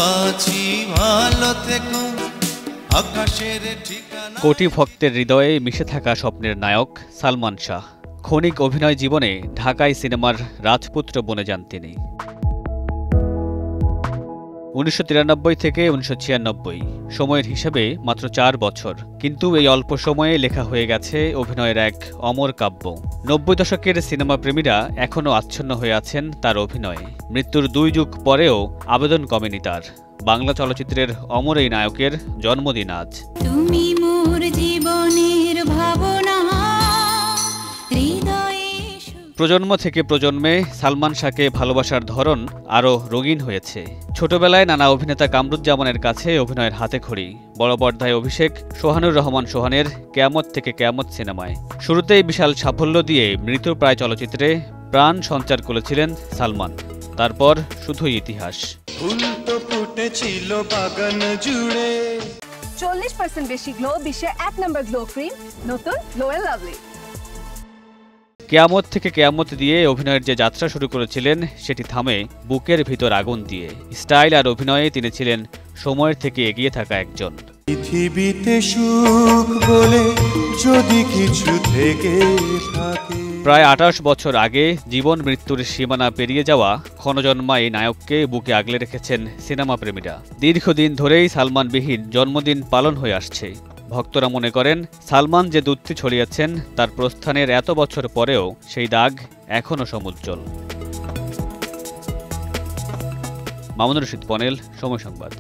আছি ভালো থেকো আকাশের ঠিকানা। কোটি ভক্তের হৃদয়ে মিশে থাকা স্বপ্নের নায়ক সালমান শাহ ক্ষণিক অভিনয় জীবনে ঢাকাই সিনেমার রাজপুত্র বনে যান তিনি। ১৯৯৩ থেকে ১৯৯৬ সময়ের হিসেবে মাত্র ৪ বছর, কিন্তু এই অল্প সময়ে লেখা হয়ে গেছে অভিনয়ের এক অমর কাব্য। ৯০ দশকের সিনেমা প্রেমীরা এখনও আচ্ছন্ন হয়ে আছেন তার অভিনয়ে। মৃত্যুর ২ যুগ পরেও আবেদন কমেনি তার। বাংলা চলচ্চিত্রের অমর এই নায়কের জন্মদিন আজ। তুমি মোর জীবনের ভাবনা। প্রজন্ম থেকে প্রজন্মে সালমান শাহকে ভালোবাসার ধরন আরও রঙিন হয়েছে। ছোটবেলায় নানা অভিনেতা কামরুজ্জামানের কাছে অভিনয়ের হাতেখড়ি, বড় পর্দায় অভিষেক সোহানুর রহমান সোহানের কেয়ামত থেকে কেয়ামত সিনেমায়। শুরুতেই বিশাল সাফল্য দিয়ে মৃতপ্রায় চলচ্চিত্রে প্রাণ সঞ্চার করেছিলেন সালমান। তারপর শুধুই ইতিহাস। 40% বেশি গ্লো, বিশ্বের 1 নম্বর গ্লো ক্রিম, নতুন গ্লো এন্ড লাভলি। কেয়ামত থেকে কেয়ামত দিয়ে অভিনয়ের যে যাত্রা শুরু করেছিলেন সেটি থামে বুকের ভিতর আগুন দিয়ে। স্টাইল আর অভিনয়ে তিনি ছিলেন সময়ের থেকে এগিয়ে থাকা একজন। পৃথিবীতে সুখ বলে যদি কিছু থেকে থাকে। প্রায় ২৮ বছর আগে জীবন মৃত্যুর সীমানা পেরিয়ে যাওয়া ক্ষণজন্মা এই নায়ককে বুকে আগলে রেখেছেন সিনেমা প্রেমীরা। দীর্ঘদিন ধরেই সালমানবিহীন জন্মদিন পালন হয়ে আসছে। ভক্তরা মনে করেন সালমান যে দূতি ছড়িয়েছেন তার প্রস্থানের এত বছর পরেও সেই দাগ এখনও সমুজ্জ্বল। মামুনুর রশীদ পনেল, সময় সংবাদ।